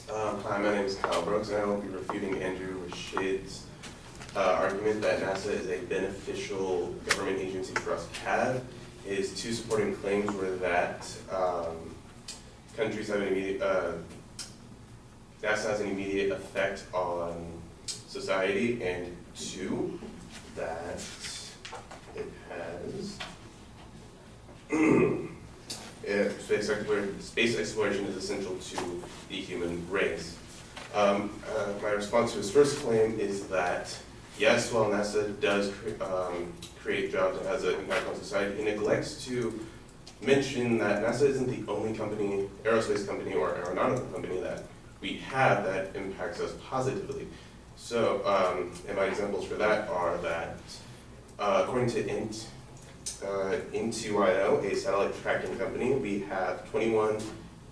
Hi, my name is Kyle Brooks, and I will be refuting Andrew Rashid's argument that NASA is a beneficial government agency for us to have. His two supporting claims were that countries have an immediate, NASA has an immediate effect on society, and two, that it has space exploration is essential to the human race. My response to his first claim is that, yes, while NASA does create jobs and has an impact on society, it neglects to mention that NASA isn't the only company, aerospace company or aeronautical company that we have that impacts us positively. So, and my examples for that are that, according to INT2IO, a satellite tracking company, we have 21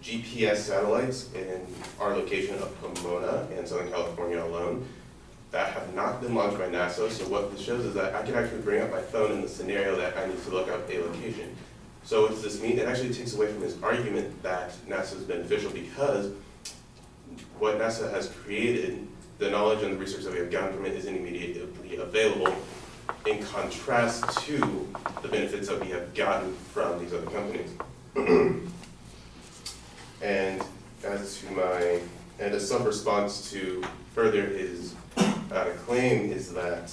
GPS satellites in our location of Pomona in Southern California alone that have not been launched by NASA. So what this shows is that I can actually bring up my phone in the scenario that I need to look up a location. So what does this mean? It actually takes away from his argument that NASA is beneficial, because what NASA has created, the knowledge and the research that we have gotten from it, isn't immediately available, in contrast to the benefits that we have gotten from these other companies. And a sub-response to further his claim is that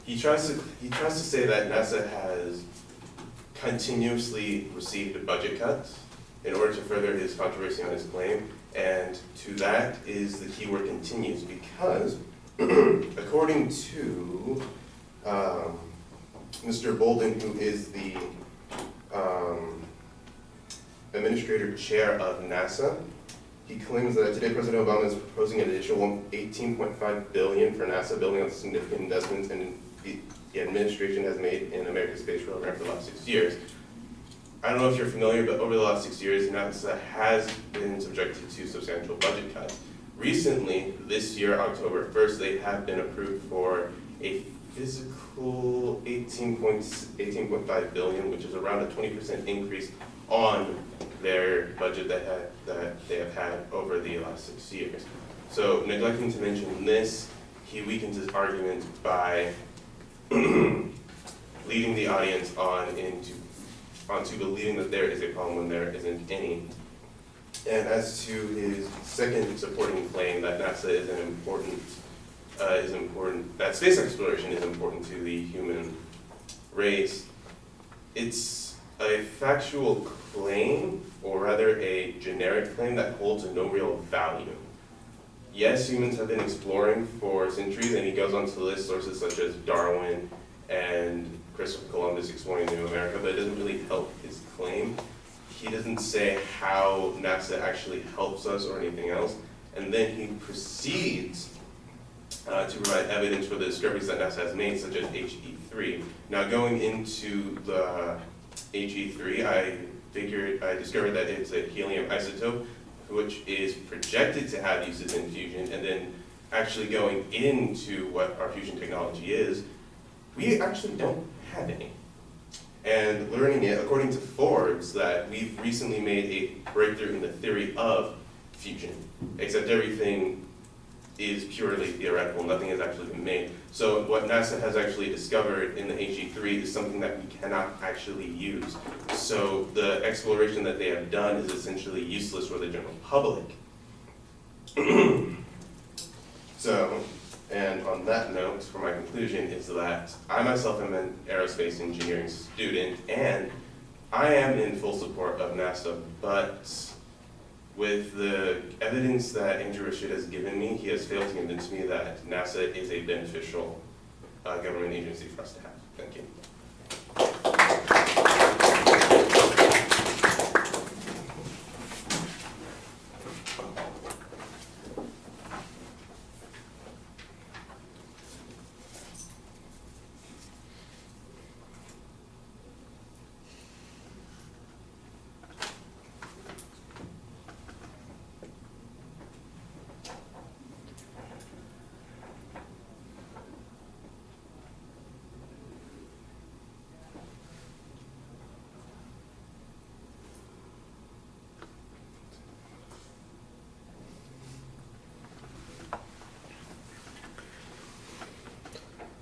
he tries to say that NASA has continuously received budget cuts in order to further his controversy on his claim, and to that is the keyword continues, because according to Mr. Bolden, who is the administrator chair of NASA, he claims that today President Obama is proposing an additional $18.5 billion for NASA, building on significant investments and the administration has made in America's space program for the last 6 years. I don't know if you're familiar, but over the last 6 years, NASA has been subjected to substantial budget cuts. Recently, this year, October 1st, they have been approved for a physical $18.5 billion, which is around a 20% increase on their budget that they have had over the last 6 years. So, neglecting to mention this, he weakens his argument by leading the audience onto believing that there is a problem when there isn't any. And as to his second supporting claim that NASA is important, that space exploration is important to the human race, it's a factual claim, or rather a generic claim that holds no real value. Yes, humans have been exploring for centuries, and he goes on to list sources such as Darwin and Christopher Columbus exploring New America, but it doesn't really help his claim. He doesn't say how NASA actually helps us or anything else, and then he proceeds to provide evidence for the discoveries that NASA has made, such as HE3. Now, going into the HE3, I discovered that it's a helium isotope, which is projected to have uses in fusion, and then actually going into what our fusion technology is, we actually don't have any. And learning it, according to Forbes, that we've recently made a breakthrough in the theory of fusion, except everything is purely theoretical, nothing has actually been made. So what NASA has actually discovered in the HE3 is something that we cannot actually use. So the exploration that they have done is essentially useless for the general public. So, and on that note, for my conclusion, is that I myself am an aerospace engineering student, and I am in full support of NASA, but with the evidence that Andrew Rashid has given me, he has failed to convince me that NASA is a beneficial government agency for us to have. Thank you.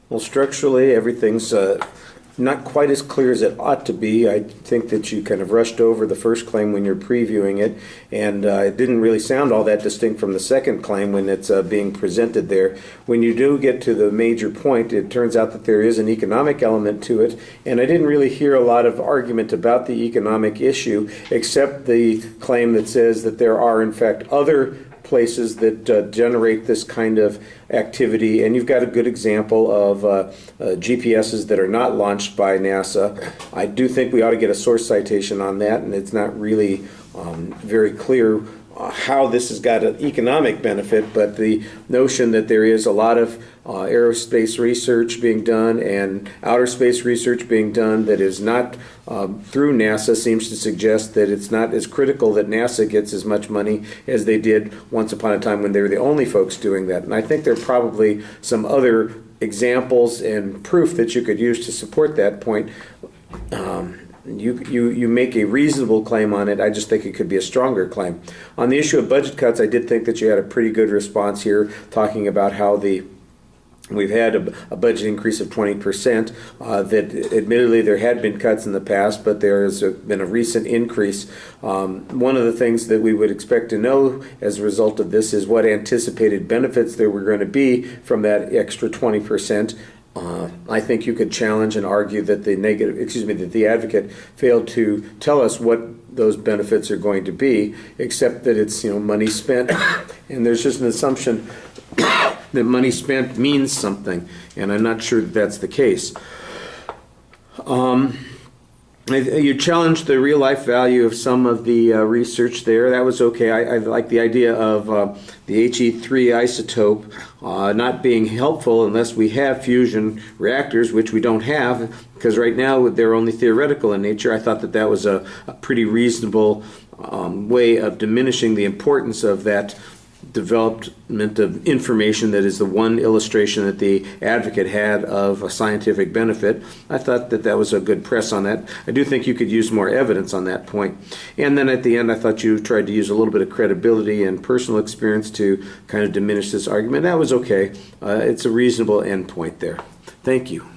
Well, structurally, everything's not quite as clear as it ought to be. I think that you kind of rushed over the first claim when you're previewing it, and it didn't really sound all that distinct from the second claim when it's being presented there. When you do get to the major point, it turns out that there is an economic element to it, and I didn't really hear a lot of argument about the economic issue, except the claim that says that there are, in fact, other places that generate this kind of activity, and you've got a good example of GPSs that are not launched by NASA. I do think we ought to get a source citation on that, and it's not really very clear how this has got an economic benefit, but the notion that there is a lot of aerospace research being done and outer space research being done that is not through NASA seems to suggest that it's not as critical that NASA gets as much money as they did once upon a time when they were the only folks doing that. And I think there are probably some other examples and proof that you could use to support that point. You make a reasonable claim on it. I just think it could be a stronger claim. On the issue of budget cuts, I did think that you had a pretty good response here, talking about how we've had a budget increase of 20%, that admittedly there had been cuts in the past, but there has been a recent increase. One of the things that we would expect to know as a result of this is what anticipated benefits there were going to be from that extra 20%. I think you could challenge and argue that that the advocate failed to tell us what those benefits are going to be, except that it's money spent, and there's just an assumption that money spent means something, and I'm not sure that that's the case. You challenged the real-life value of some of the research there. That was okay. I like the idea of the He3 isotope not being helpful unless we have fusion reactors, which we don't have, because right now they're only theoretical in nature. I thought that that was a pretty reasonable way of diminishing the importance of that development of information that is the one illustration that the advocate had of a scientific benefit. I thought that that was a good press on that. I do think you could use more evidence on that point. And then at the end, I thought you tried to use a little bit of credibility and personal experience to kind of diminish this argument. That was okay. It's a reasonable end point there. Thank you.